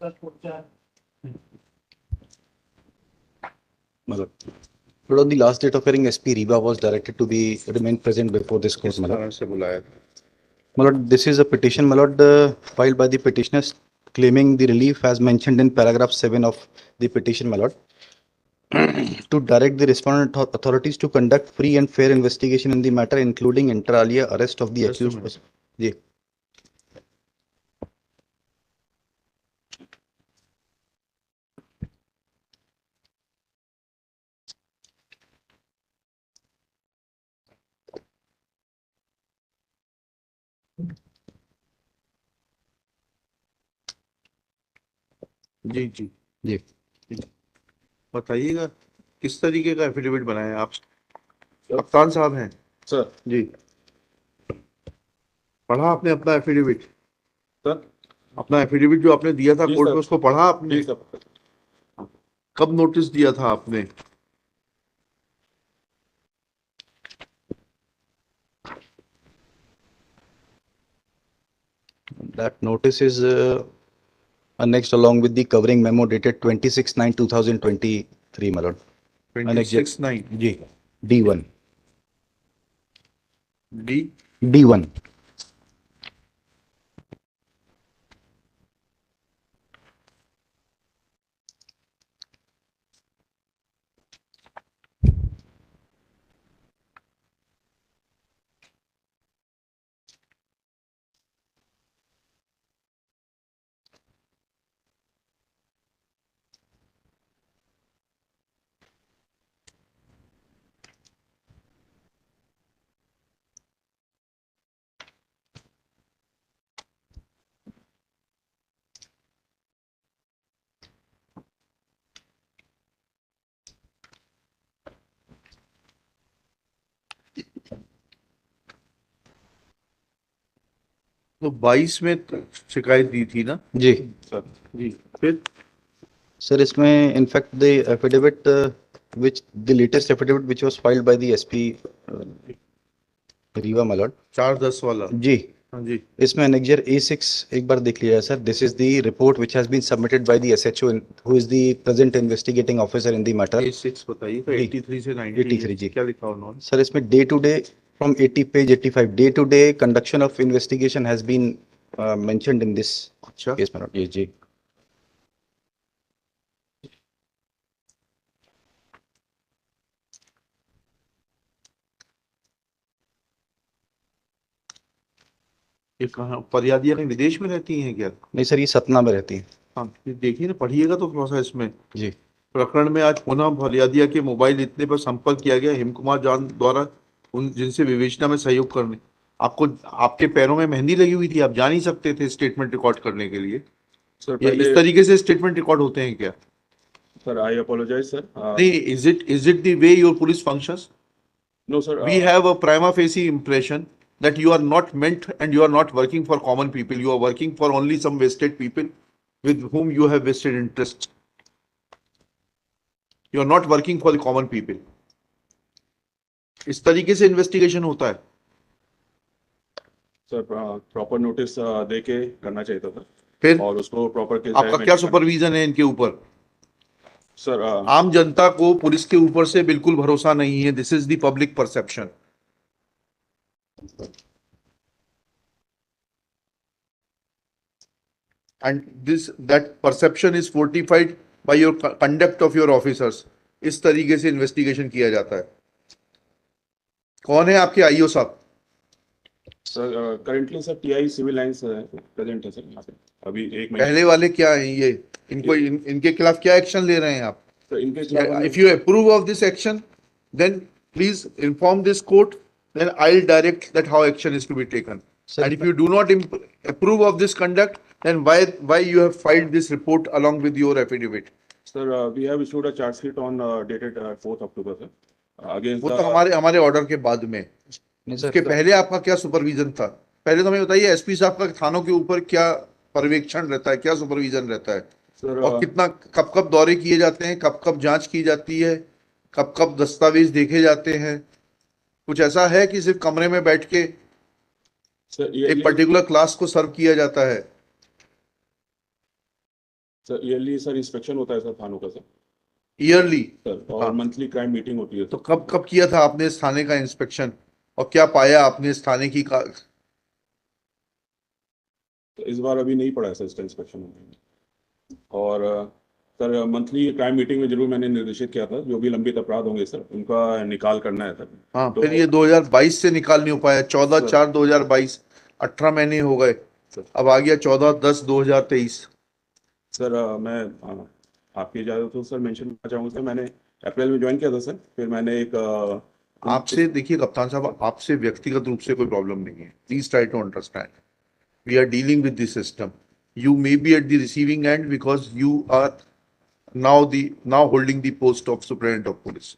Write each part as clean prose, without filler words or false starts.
मतलब the last date of hearing SP Riva was directed to be remain present before this court. किस कारण से बुलाया? This is a petition, filed by the petitioners claiming the relief as mentioned in paragraph 7 of the petition, to direct the respondent authorities to conduct free and fair investigation in the matter, including inter alia arrest of the Just a accused minute. person. जी जी जी जी बताइएगा किस तरीके का affidavit बनाया आप? कप्तान साहब हैं sir. जी। पढ़ा आपने अपना एफिडेविट? सर अपना एफिडेविट जो आपने दिया था जी कोर्ट सर। में, उसको पढ़ा आपने? जी सर। कब नोटिस दिया था आपने? That notice is annexed along with the covering memo dated 26/9/2023, my lord. 26/9 जी D1 डी D1 तो 22 में शिकायत दी थी ना? जी सर जी। फिर सर इसमें in fact the affidavit which the latest affidavit which was filed by the SP Riva, my lord. 4/10 वाला? जी हाँ जी। इसमें annexure A6 एक बार देख लीजिए sir. This is the report which has been submitted by the SHO who is the present investigating officer in the matter. A6 बताइए तो जी। 83 से 90 83 जी. क्या लिखा उन्होंने? सर इसमें day to day from 80 page 85 day to day conduction of investigation has been mentioned in this अच्छा। case, my lord. Yes, जी. ये कहाँ फरियादियाँ कहीं विदेश में रहती हैं क्या? नहीं सर ये सतना में रहती है. हाँ ये देखिए ना, पढ़िएगा तो थोड़ा सा इसमें। जी प्रकरण में आज पुनः फरियादिया के मोबाइल इतने पर संपर्क किया गया हेम कुमार जान द्वारा उन जिनसे विवेचना में सहयोग करने। आपको आपके पैरों में मेहंदी लगी हुई थी, आप जा नहीं सकते थे स्टेटमेंट रिकॉर्ड करने के लिए? सर ये पहले इस तरीके से स्टेटमेंट रिकॉर्ड होते हैं क्या? Sir I apologize sir. नहीं, is it the way your police functions? No sir. We have a prima facie impression that you are not meant and you are not working for common people. You are working for only some vested people with whom you have vested interests. You are not working for the common people. इस तरीके से investigation होता है? Sir proper notice दे के करना चाहिए था sir, फिर और उसको प्रॉपर के आपका क्या सुपरविजन है इनके ऊपर? सर आम जनता को पुलिस के ऊपर से बिल्कुल भरोसा नहीं है. This is the public perception. And that perception is fortified by your conduct of your officers. इस तरीके से इन्वेस्टिगेशन किया जाता है. कौन है आपके आईओ साहब? Sir currently sir TI civil lines present है सर यहाँ पे अभी एक महीने पहले वाले क्या है ये? इनको इनके खिलाफ क्या एक्शन ले रहे हैं आप? सर इनके खिलाफ If you approve of this action, then please inform this court. Then I'll direct that how action is to be taken. Sir, And if you do not approve of this conduct, then why you have filed this report along with your affidavit? Sir we have issued a chargesheet on dated 4 October sir against वो तो हमारे order के बाद में. नहीं sir उसके पहले आपका क्या सुपरविजन था? पहले तो हमें बताइए एसपी साहब का थानों के ऊपर क्या पर्यवेक्षण रहता है, क्या सुपरविजन रहता है? सर और कितना कब कब दौरे किए जाते हैं, कब कब जांच की जाती है, कब कब दस्तावेज देखे जाते हैं? कुछ ऐसा है कि सिर्फ कमरे में बैठ के सर ये एक पर्टिकुलर क्लास को सर्व किया जाता है? सर ईयरली सर इंस्पेक्शन होता है सर थानों का सर ईयरली? सर हाँ। और मंथली क्राइम मीटिंग होती है तो सर। कब कब किया था आपने इस थाने का इंस्पेक्शन, और क्या पाया आपने इस थाने की तो इस बार अभी नहीं पड़ा है सर इसका इंस्पेक्शन। और सर मंथली क्राइम मीटिंग में जरूर मैंने निर्देशित किया था जो भी लंबित अपराध होंगे सर उनका निकाल करना है सर। हाँ, तो फिर ये 2022 से निकाल नहीं हो पाया, 14/4/2022, 18 महीने हो गए, सर, अब आ गया 14/10/2023। सर मैं आपकी इजाज़त हो सर मेंशन करना चाहूँगा सर, मैंने अप्रैल में ज्वाइन किया था सर, फिर मैंने एक आपसे देखिए कप्तान साहब, आपसे व्यक्तिगत रूप से कोई प्रॉब्लम नहीं है, please try to understand, we are dealing with this system, you may be at the receiving end because you are now holding the post of superintendent of police.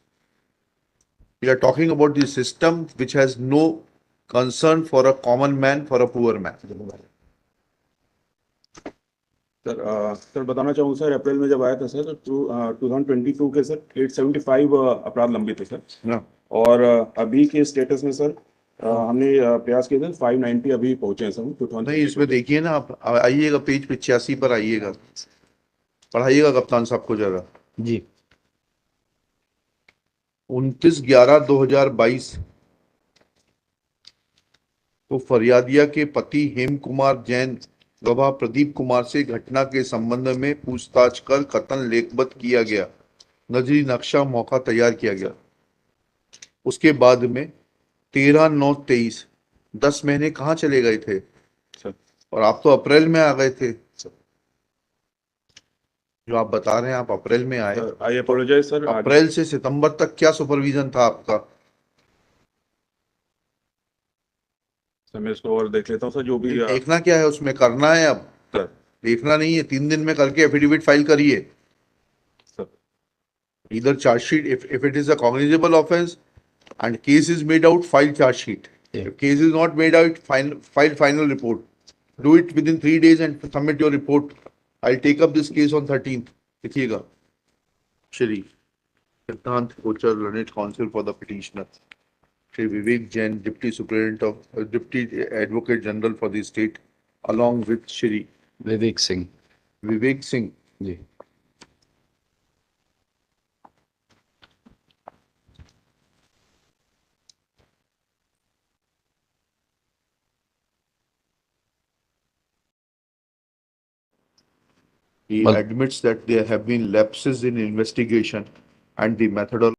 We are talking about the system which has no concern for a common man, for a poor man. Sir बताना चाहूँगा sir, अप्रैल में जब आया था sir तो 2022 के sir 875 अपराध लंबित थे सर। ना और अभी के स्टेटस में सर हमने प्रयास किए थे 590 अभी पहुंचे हैं सर नहीं, इसमें देखिए ना, आप आइएगा पेज 85 पर आइएगा, पढ़ाइएगा कप्तान साहब को जरा। जी 29/11/2022 को फरियादिया के पति हेम कुमार जैन गवाह प्रदीप कुमार से घटना के संबंध में पूछताछ कर कथन लेखबद्ध किया गया, नजरी नक्शा मौका तैयार किया गया। उसके बाद में 13/9/23, 10 महीने कहाँ चले गए थे सर। और आप तो अप्रैल में आ गए थे, जो आप बता रहे हैं आप अप्रैल में आए। आई अपोलोजाइज सर। अप्रैल से सितंबर तक क्या सुपरविजन था आपका? सर मैं इसको और देख लेता हूँ सर, जो भी देखना क्या है उसमें, करना है अब, सर। देखना नहीं है, 3 दिन में करके एफिडेविट फाइल करिए। Sir Either charge sheet, if it is a cognizable offense and case is made out, file charge sheet. Yeah. If case is not made out, file final report. Do it within 3 days and submit your report. I'll take up this case on 13th. लिखिएगा। श्री सिद्धांत Kochhar, learned counsel for the petitioner. Shri Vivek Jain, Deputy Superintendent of Deputy Advocate General for the state, along with Shri Vivek Singh Vivek Singh. Ji He Well- admits that there have been lapses in investigation and the methodology